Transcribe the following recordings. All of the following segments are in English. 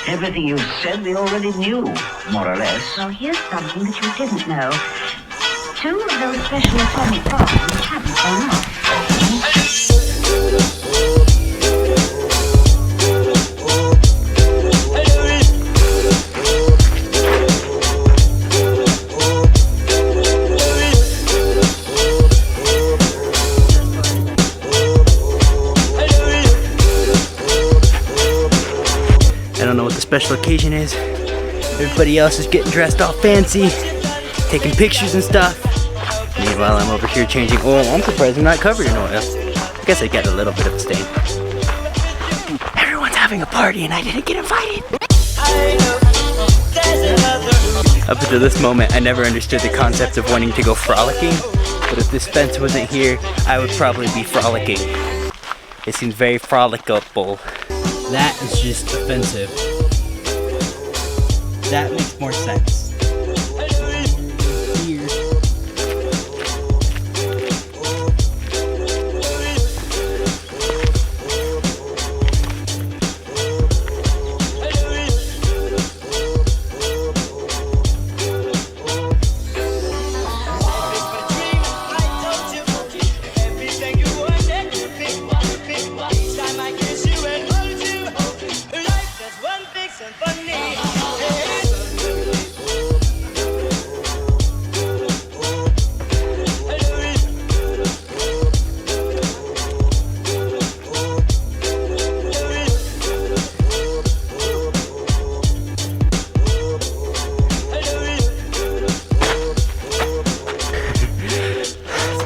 Everything you said we already knew, more or less. Well, here's something that you didn't know. 2 of those special atomic bombs haven't gone off. I don't know what the special occasion is. Everybody else is getting dressed all fancy, taking pictures and stuff. Meanwhile, I'm over here changing oil. I'm surprised I'm not covered in oil. I guess I got a little bit of a stain. Everyone's having a party and I didn't get invited. Up until this moment, I never understood the concept of wanting to go frolicking. But if this fence wasn't here, I would probably be frolicking. It seems very frolicable. That is just offensive. That makes more sense. Here.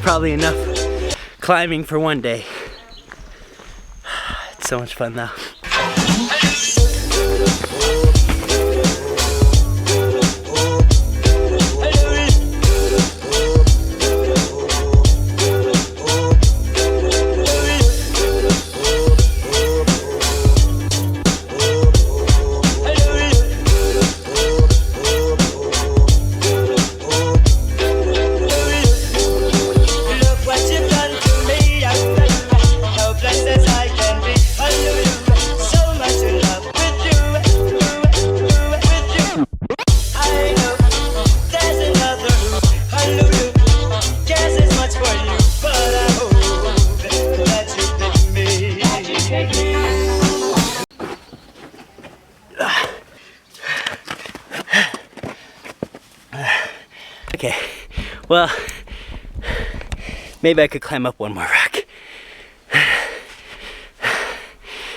Probably enough climbing for one day. It's so much fun though. Okay, well, maybe I could climb up one more rock.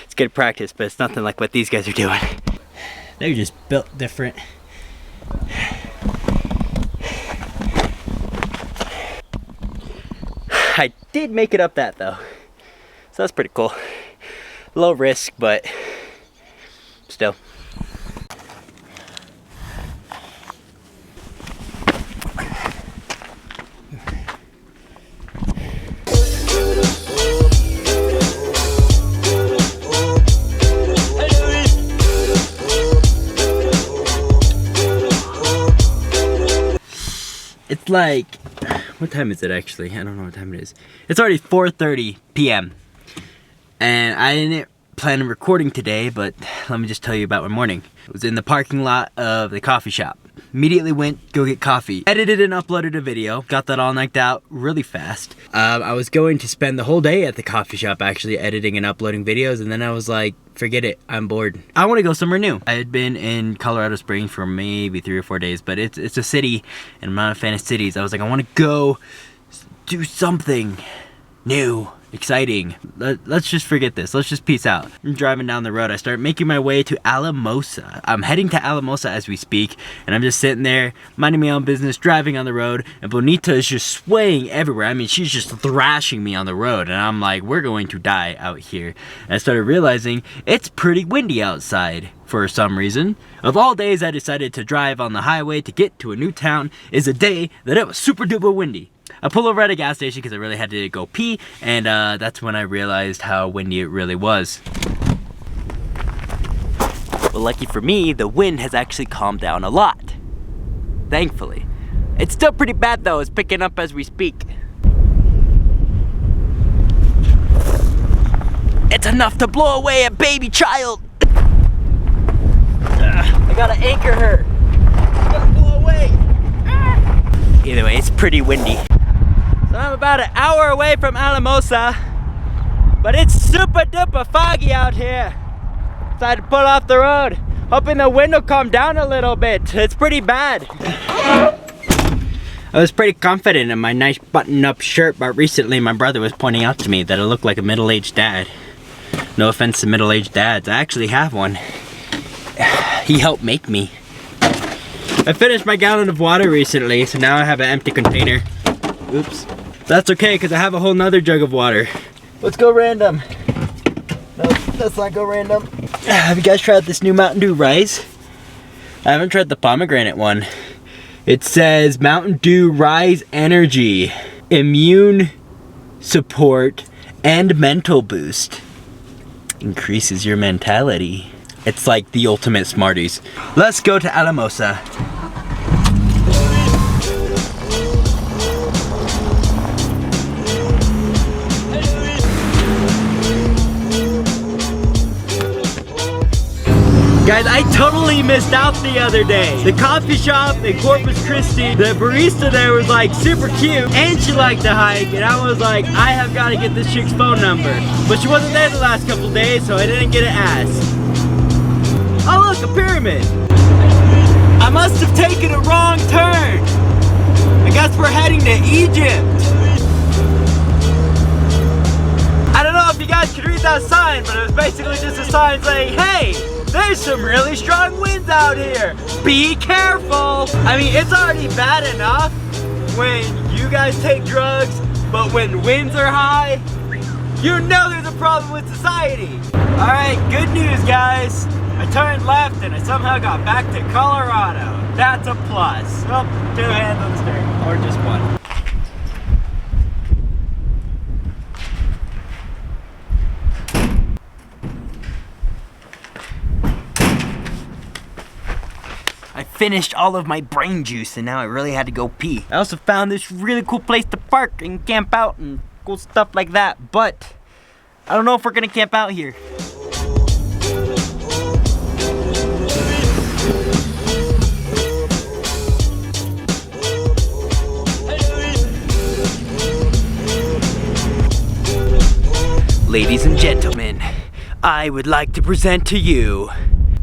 It's good practice, but it's nothing like what these guys are doing. They're just built different. I did make it up that though, so that's pretty cool. Low risk, but still. It's like, what time is it actually? I don't know what time it is. It's already 4:30 p.m. And I didn't plan on recording today, but let me just tell you about my morning. I was in the parking lot of the coffee shop. Immediately went, go get coffee. Edited and uploaded a video. Got that all knocked out really fast. I was going to spend the whole day at the coffee shop actually editing and uploading videos, and then I was like, forget it, I'm bored. I want to go somewhere new. I had been in Colorado Springs for maybe 3 or 4 days, but it's a city, and I'm not a fan of cities. I was like, I want to go do something new, exciting. Let's just forget this. Let's just peace out. I'm driving down the road. I start making my way to Alamosa. I'm heading to Alamosa as we speak, and I'm just sitting there minding my own business, driving on the road, and Bonita is just swaying everywhere. I mean, she's just thrashing me on the road, and I'm like, we're going to die out here. And I started realizing it's pretty windy outside. For some reason, of all days I decided to drive on the highway to get to a new town is a day that it was super duper windy. I pull over at a gas station because I really had to go pee, and that's when I realized how windy it really was. Well, lucky for me, the wind has actually calmed down a lot. Thankfully. It's still pretty bad though, it's picking up as we speak. It's enough to blow away a baby child! I gotta anchor her. She's gonna blow away. Either way, it's pretty windy. So I'm about an hour away from Alamosa, but it's super duper foggy out here. So I had to pull off the road, hoping the wind will calm down a little bit. It's pretty bad. I was pretty confident in my nice button-up shirt, but recently my brother was pointing out to me that I look like a middle-aged dad. No offense to middle-aged dads, I actually have one. He helped make me. I finished my gallon of water recently, so now I have an empty container. Oops. That's okay, because I have a whole nother jug of water. Let's go random. No, let's not go random. Have you guys tried this new Mountain Dew Rise? I haven't tried the pomegranate one. It says Mountain Dew Rise Energy, Immune Support, and Mental Boost. Increases your mentality. It's like the ultimate Smarties. Let's go to Alamosa. Guys, I totally missed out the other day. The coffee shop in Corpus Christi, the barista there was like super cute and she liked to hike, and I was like, I have got to get this chick's phone number. But she wasn't there the last couple days, so I didn't get to ask. Oh look, a pyramid. I must have taken a wrong turn. I guess we're heading to Egypt. I don't know if you guys could read that sign, but it was basically just a sign saying, hey, there's some really strong winds out here. Be careful. I mean, it's already bad enough when you guys take drugs, but when winds are high, you know there's a problem with society. All right, good news, guys. I turned left and I somehow got back to Colorado. That's a plus. Oh, 2 hands on the steering, or just one. I finished all of my brain juice and now I really had to go pee. I also found this really cool place to park and camp out and cool stuff like that, but I don't know if we're gonna camp out here. Ladies and gentlemen, I would like to present to you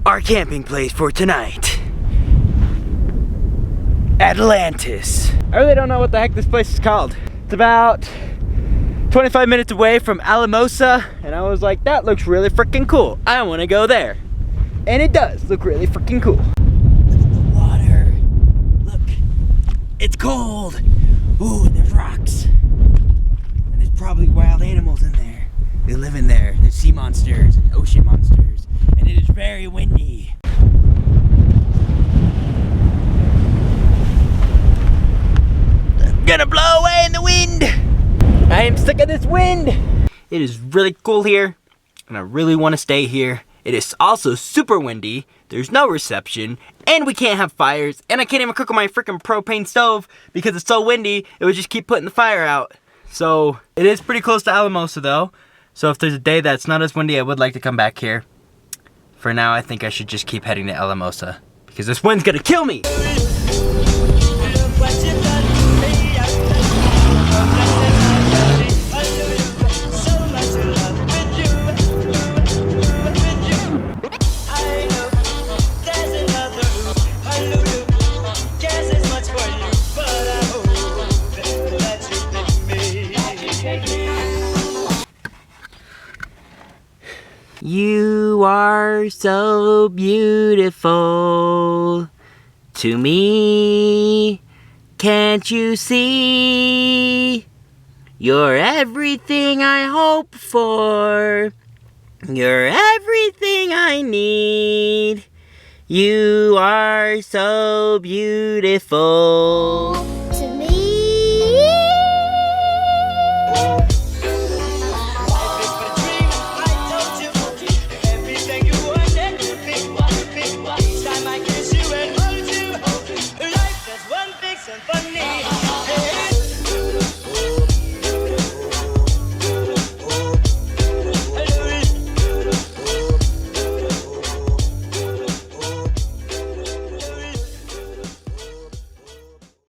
our camping place for tonight. Atlantis. I really don't know what the heck this place is called. It's about 25 minutes away from Alamosa, and I was like, that looks really freaking cool. I want to go there. And it does look really freaking cool. Look at the water. Look, it's cold. Ooh, and there's rocks. And there's probably wild animals in there. They live in there. There's sea monsters and ocean monsters. And it is very windy. Gonna blow away in the wind. I am sick of this wind. It is really cool here, and I really want to stay here. It is also super windy. There's no reception, and we can't have fires, and I can't even cook on my freaking propane stove because it's so windy. It would just keep putting the fire out. So it is pretty close to Alamosa though. So if there's a day that's not as windy, I would like to come back here. For now, I think I should just keep heading to Alamosa because this wind's gonna kill me. You are so beautiful to me. Can't you see? You're everything I hope for. You're everything I need. You are so beautiful.